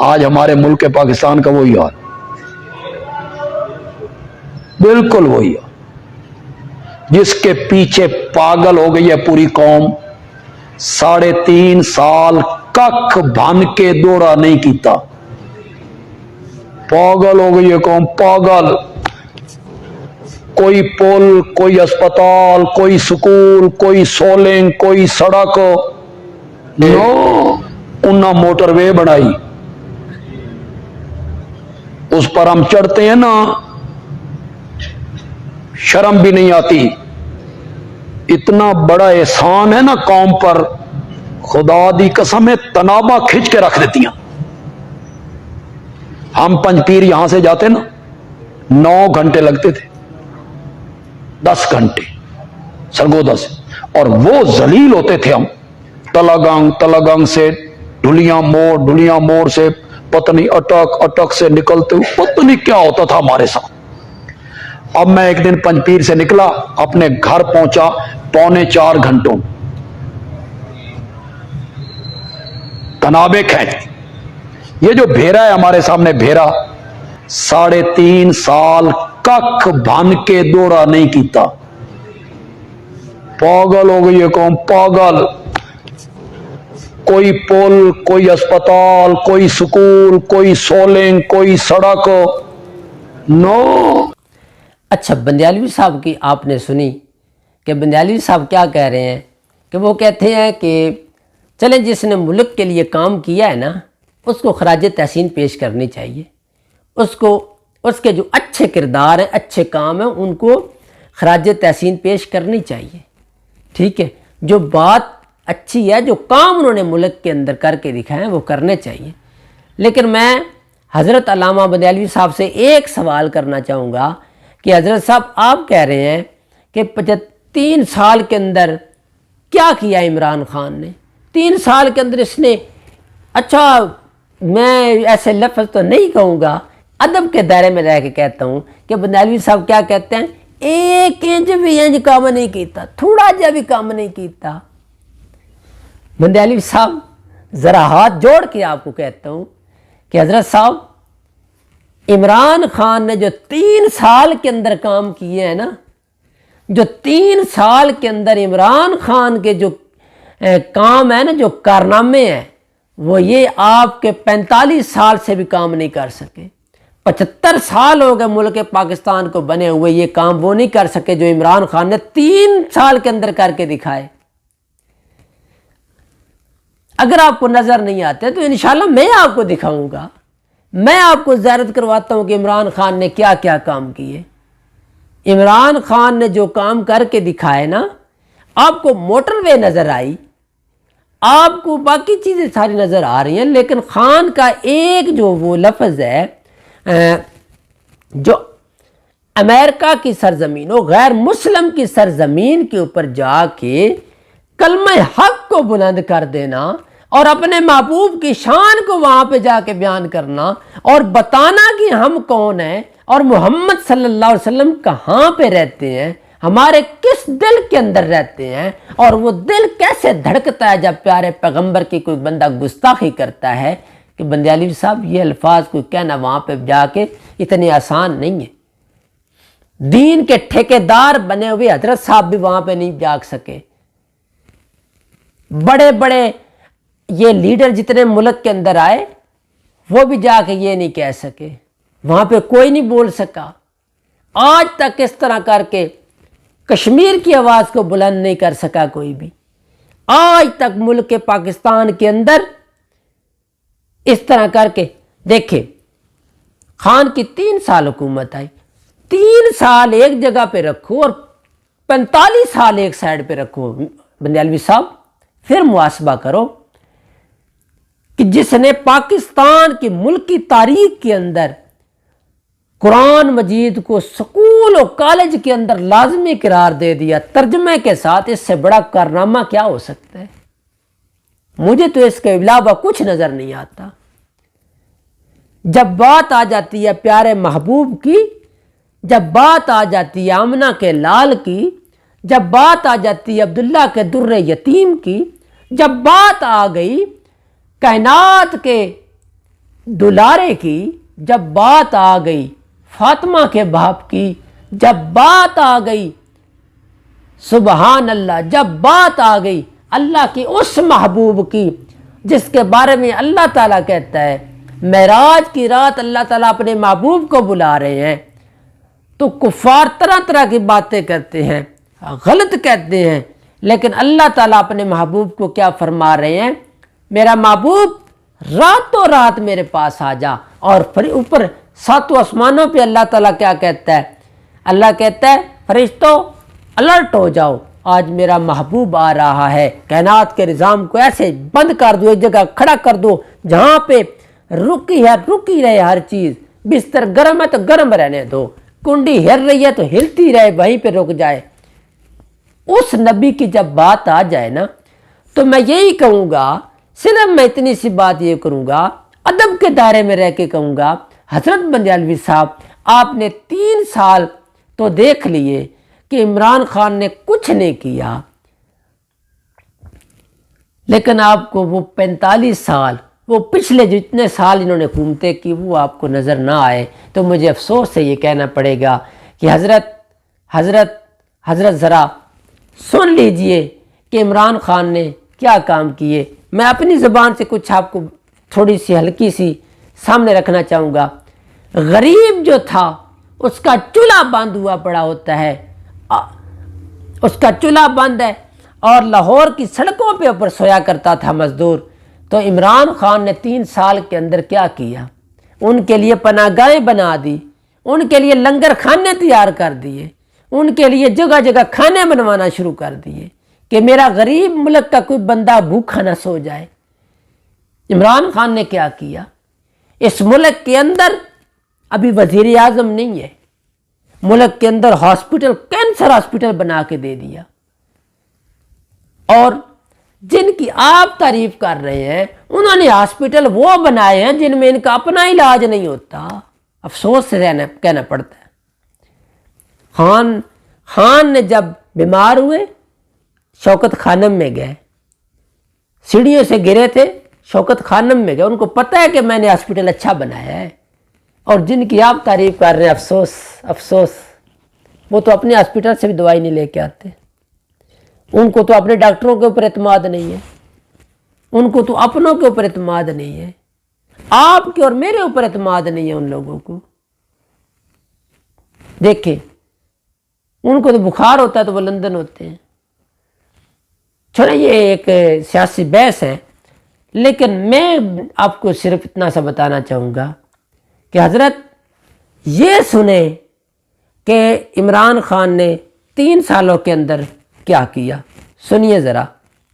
آج ہمارے ملک پاکستان کا وہی حال، بالکل وہی حال، جس کے پیچھے پاگل ہو گئی ہے پوری قوم۔ 3.5 سال ککھ بن کے دورہ نہیں کیتا، پاگل ہو گئی ہے قوم، پاگل۔ کوئی پل، کوئی اسپتال، کوئی سکول، کوئی سولنگ، کوئی سڑک، نو انہاں موٹر وے بنائی، اس پر ہم چڑھتے ہیں نا، شرم بھی نہیں آتی۔ اتنا بڑا احسان ہے نا قوم پر، خدا دی قسم ہے تنابہ کھچ کے رکھ دیتی ہیں۔ ہم پنجپیر یہاں سے جاتے نا 9 گھنٹے لگتے تھے، 10 گھنٹے سرگودا سے، اور وہ ذلیل ہوتے تھے ہم، تلگنگ سے ڈھلیاں موڑ سے پتہ نہیں اٹک سے نکلتے ہوئے پتہ نہیں کیا ہوتا تھا ہمارے ساتھ۔ اب میں ایک دن پنجپیر سے نکلا، اپنے گھر پہنچا 3.25 گھنٹوں، تنابے کھینچ۔ یہ جو بھیرا ہے ہمارے سامنے، بھیرا 3.5 سال ککھ بن کے دورہ نہیں کیتا، پاگل ہو گئی ہے قوم، پاگل۔ کوئی پل، کوئی اسپتال، کوئی سکول، کوئی سولنگ، کوئی سڑک، نو۔ اچھا، بندیالوی صاحب کی آپ نے سنی کہ بندیالوی صاحب کیا کہہ رہے ہیں کہ وہ کہتے ہیں کہ چلیں جس نے ملک کے لیے کام کیا ہے نا اس کو خراج تحسین پیش کرنی چاہیے، اس کے جو اچھے کردار ہیں، اچھے کام ہیں، ان کو خراج تحسین پیش کرنی چاہیے، ٹھیک ہے۔ جو بات اچھی ہے، جو کام انہوں نے ملک کے اندر کر کے دکھائے ہیں وہ کرنے چاہیے۔ لیکن میں حضرت علامہ بندیالوی صاحب سے ایک سوال کرنا چاہوں گا کہ حضرت صاحب آپ کہہ رہے ہیں کہ 3 سال کے اندر کیا کیا عمران خان نے؟ 3 سال کے اندر اس نے، اچھا میں ایسے لفظ تو نہیں کہوں گا، ادب کے دائرے میں رہ کے کہتا ہوں کہ بندیالوی صاحب کیا کہتے ہیں، 1 انچ بھی انج کام نہیں کیتا، تھوڑا جا بھی کام نہیں کیتا۔ بندیالوی صاحب ذرا ہاتھ جوڑ کے آپ کو کہتا ہوں کہ حضرت صاحب عمران خان نے جو 3 سال کے اندر کام کیے ہیں نا، جو 3 سال کے اندر عمران خان کے جو کام ہے نا، جو کارنامے ہیں، وہ یہ آپ کے 45 سال سے بھی کام نہیں کر سکے۔ 75 سال ہو گئے ملک پاکستان کو بنے ہوئے، یہ کام وہ نہیں کر سکے جو عمران خان نے 3 سال کے اندر کر کے دکھائے۔ اگر آپ کو نظر نہیں آتے تو انشاءاللہ میں آپ کو دکھاؤں گا، میں آپ کو زیارت کرواتا ہوں کہ عمران خان نے کیا کیا کام کیے۔ عمران خان نے جو کام کر کے دکھائے نا، آپ کو موٹر وے نظر آئی، آپ کو باقی چیزیں ساری نظر آ رہی ہیں، لیکن خان کا ایک جو وہ لفظ ہے جو امریکہ کی سرزمین و غیر مسلم کی سرزمین کے اوپر جا کے کلمہ حق کو بلند کر دینا اور اپنے محبوب کی شان کو وہاں پہ جا کے بیان کرنا اور بتانا کہ ہم کون ہیں اور محمد صلی اللہ علیہ وسلم کہاں پہ رہتے ہیں، ہمارے کس دل کے اندر رہتے ہیں، اور وہ دل کیسے دھڑکتا ہے جب پیارے پیغمبر کی کوئی بندہ گستاخی کرتا ہے، کہ بندیالوی صاحب یہ الفاظ کوئی کہنا وہاں پہ جا کے اتنی آسان نہیں ہے۔ دین کے ٹھیکیدار بنے ہوئے حضرت صاحب بھی وہاں پہ نہیں جا سکے، بڑے بڑے یہ لیڈر جتنے ملک کے اندر آئے وہ بھی جا کے یہ نہیں کہہ سکے، وہاں پہ کوئی نہیں بول سکا۔ آج تک اس طرح کر کے کشمیر کی آواز کو بلند نہیں کر سکا کوئی بھی، آج تک ملک پاکستان کے اندر اس طرح کر کے دیکھیں۔ خان کی 3 سال حکومت آئی، 3 سال ایک جگہ پہ رکھو اور 45 سال ایک سائڈ پہ رکھو۔ بندیالوی صاحب پھر محاسبہ کرو کہ جس نے پاکستان کی ملکی تاریخ کے اندر قرآن مجید کو سکول و کالج کے اندر لازمی قرار دے دیا ترجمے کے ساتھ، اس سے بڑا کارنامہ کیا ہو سکتا ہے؟ مجھے تو اس کے علاوہ کچھ نظر نہیں آتا۔ جب بات آ جاتی ہے پیارے محبوب کی، جب بات آ جاتی ہے آمنہ کے لال کی، جب بات آ جاتی ہے عبداللہ کے در یتیم کی، جب بات آ گئی کائنات کے दुलारे की जब बात आ गई, फातिमा के बाप की जब बात आ गई, सुबहान अल्लाह, जब बात आ गई अल्लाह की उस महबूब की जिसके बारे में अल्लाह ताला कहता है मेराज की रात अल्लाह ताला अपने महबूब को बुला रहे हैं, तो कुफार तरह तरह की बातें करते हैं, गलत कहते हैं, लेकिन अल्लाह ताला अपने महबूब को क्या फरमा रहे हैं, मेरा महबूब रातों रात मेरे पास आ जा। और फिर ऊपर सातों आसमानों पे अल्लाह ताला क्या कहता है, अल्लाह कहता है फरिश्तों अलर्ट हो जाओ, आज मेरा महबूब आ रहा है, कायनात के निज़ाम को ऐसे बंद कर दो, एक जगह खड़ा कर दो जहाँ पे रुकी है रुकी रहे हर चीज़, बिस्तर गर्म है तो गर्म रहने दो, कुंडी हिल रही है तो हिलती रहे, वहीं पे रुक जाए। उस नबी की जब बात आ जाए ना, तो मैं यही कहूँगा, सिर्फ मैं इतनी सी बात ये करूँगा, अदब के दायरे में रह के कहूँगा, हज़रत बंदियालवी साहब आपने 3 साल तो देख लिए कि इमरान खान ने कुछ नहीं किया, लेकिन आपको वो 45 साल, वो पिछले जितने साल इन्होंने हुकूमतें की वो आपको नज़र ना आए, तो मुझे अफसोस से ये कहना पड़ेगा कि हज़रत ज़रा सुन लीजिए कि इमरान खान ने क्या काम किए। मैं अपनी ज़बान से कुछ आपको थोड़ी सी हल्की सी सामने रखना चाहूँगा। गरीब जो था उसका चूल्हा बंद हुआ पड़ा होता है, उसका चूल्हा बंद है और लाहौर की सड़कों पे ऊपर सोया करता था मजदूर। तो इमरान खान ने 3 साल के अंदर क्या किया, उनके लिए पनाहगाहें बना दी, उनके लिए लंगर खाने तैयार कर दिए, उनके लिए जगह जगह खाने बनवाना शुरू कर दिए कि मेरा गरीब मुल्क का कोई बंदा भूखा ना सो जाए। इमरान खान ने क्या किया, इस मुल्क के अंदर अभी वजीर आज़म नहीं है, मुल्क के अंदर हॉस्पिटल, कैंसर हॉस्पिटल बना के दे दिया, और जिनकी आप तारीफ कर रहे हैं उन्होंने हॉस्पिटल वो बनाए हैं जिनमें इनका अपना इलाज नहीं होता। अफसोस से कहना पड़ता है। खान ने जब बीमार हुए शौकत खानम में गए, सीढ़ियों से गिरे थे, शौकत खानम में गए, उनको पता है कि मैंने हॉस्पिटल अच्छा बनाया है, और जिनकी आप तारीफ कर रहे हैं अफसोस, वो तो अपने हॉस्पिटल से भी दवाई नहीं लेके आते, उनको तो अपने डॉक्टरों के ऊपर एतमाद नहीं है, उनको तो अपनों के ऊपर एतमाद नहीं है, आपके और मेरे ऊपर एतमाद नहीं है उन लोगों को। देखें, उनको तो बुखार होता है तो वो लंदन होते हैं। छोड़े, ये एक सियासी बहस है, लेकिन मैं आपको सिर्फ इतना सा बताना चाहूँगा कि हज़रत ये सुने कि इमरान खान ने 3 सालों के अंदर क्या किया। सुनिए ज़रा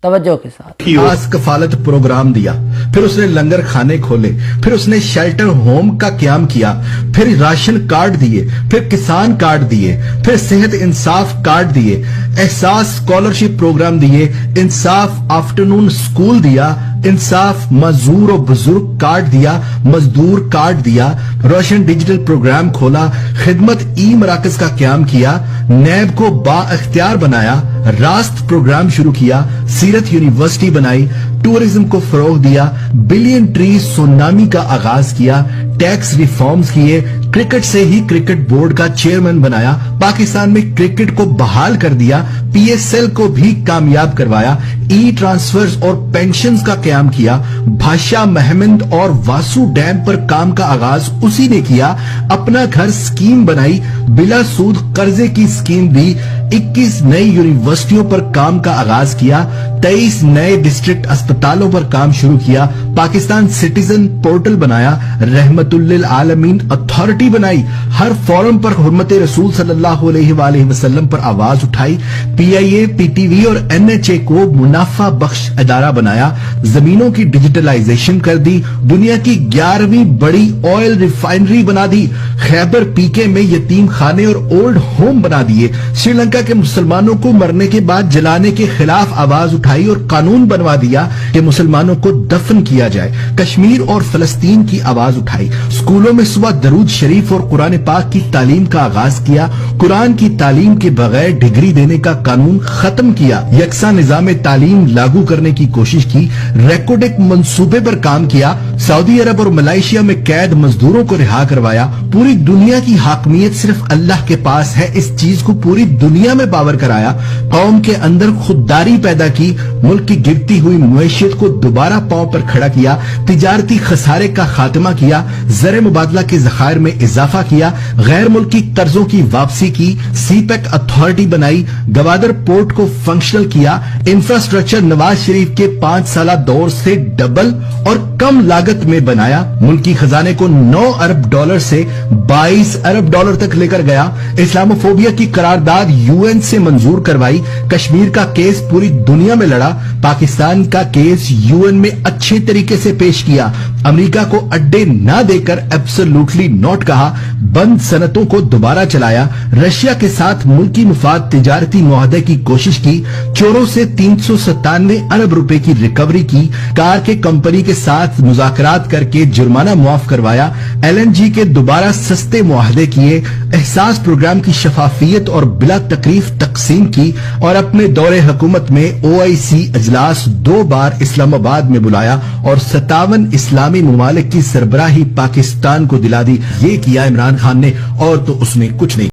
तवज्जो के साथ। खास कफालत प्रोग्राम दिया, फिर उसने लंगर खाने खोले, फिर उसने शेल्टर होम का क्याम किया, फिर राशन कार्ड दिए, फिर किसान कार्ड दिए, फिर सेहत इंसाफ कार्ड दिए, एहसास स्कॉलरशिप प्रोग्राम दिए, इंसाफ आफ्टरनून स्कूल दिया, इंसाफ मजदूर और बुजुर्ग कार्ड दिया, मजदूर कार्ड दिया, रोशन डिजिटल प्रोग्राम खोला, खिदमत ई मराकज का क्याम किया, नैब को बाअख्तियार बनाया, रास्त प्रोग्राम शुरू किया, सीरत यूनिवर्सिटी बनाई, टूरिज्म को फरोग दिया, बिलियन ट्री सुनामी का आगाज किया, टैक्स रिफॉर्म्स किए, क्रिकेट से ही क्रिकेट बोर्ड का चेयरमैन बनाया, पाकिस्तान में क्रिकेट को बहाल कर दिया, पीएसएल को भी कामयाब करवाया, ई ट्रांसफर्स और पेंशन्स का क्याम किया, भाषा महमद और वासु डैम पर काम का आगाज उसी ने किया, अपना घर स्कीम बनाई, बिला सूद कर्जे की स्कीम दी, 21 नई यूनिवर्सिटियों पर काम का आगाज किया, 23 नए डिस्ट्रिक्ट अस्पतालों पर काम शुरू किया, पाकिस्तान सिटीजन पोर्टल बनाया, रहमतुल्लिल आलमीन अथॉरिटी बनाई, हर फोरम पर हुर्मत रसूल सल्लल्लाहु अलैहि वसल्लम पर आवाज उठाई, पीआईए, पीटीवी और एनएचए को मुनाफा बख्श अदारा बनाया, जमीनों की डिजिटलाइजेशन कर दी, दुनिया की 11वीं बड़ी ऑयल रिफाइनरी बना दी, खैबर पीके में यतीम खाने और ओल्ड होम बना दिए, श्रीलंका के मुसलमानों को मरने के बाद जलाने के खिलाफ आवाज उठाई और कानून बनवा दिया कि मुसलमानों को दफन किया जाए, कश्मीर और फलस्तीन की आवाज उठाई, स्कूलों में सुबह दरूद शरीफ और कुरान पाक की तालीम का आगाज किया, कुरान की तालीम के बगैर डिग्री देने का कानून खत्म किया, यकसा निजाम तालीम लागू करने की कोशिश की, रेकोर्डिक मंसूबे पर काम किया, सऊदी अरब और मलेशिया में कैद मजदूरों को रिहा करवाया। पूरी दुनिया की हाकमियत सिर्फ अल्लाह के पास है, इस चीज को पूरी दुनिया में पावर कराया। कौम के अंदर खुददारी पैदा की, मुल्क की गिरती हुई मुआशियत को दोबारा पांव पर खड़ा किया, तिजारती खसारे का खात्मा किया, ज़र मुबादला के ज़खायर में इजाफा किया, गैर मुल्की कर्जों की वापसी की, सीपैक अथॉरिटी बनाई, गवादर पोर्ट को फंक्शनल किया, इंफ्रास्ट्रक्चर नवाज शरीफ के 5 साल दौर से डबल और कम लागत में बनाया, मुल्की खजाने को 9 अरब डॉलर से 22 अरब डॉलर तक लेकर गया, इस्लामोफोबिया की करारदाद यूएन से मंजूर करवाई, कश्मीर का केस पूरी दुनिया में लड़ा, पाकिस्तान का केस यूएन में अच्छे तरीके से पेश किया, अमेरिका को अड्डे ना देकर एब्सोल्युटली नॉट कहा, बंद सनतों को दोबारा चलाया, रशिया के साथ मुल्की मुफाद तिजारती मुआहदे की कोशिश की, चोरों से 397 अरब रुपए की रिकवरी की, कार के कंपनी के साथ मुज़ाकरात करके जुर्माना मुआफ करवाया, एलएनजी के दोबारा सस्ते मुआहदे किए, एहसास प्रोग्राम की शफाफियत और बिला तकलीफ तकसीम की और अपने दौरे हुकूमत में ओआईसी अजलास 2 बार इस्लामाबाद में बुलाया और 57 इस्लामी ममालिक की सरबराही पाकिस्तान को दिला दी। ये किया इमरान खान ने और तो उसने कुछ नहीं।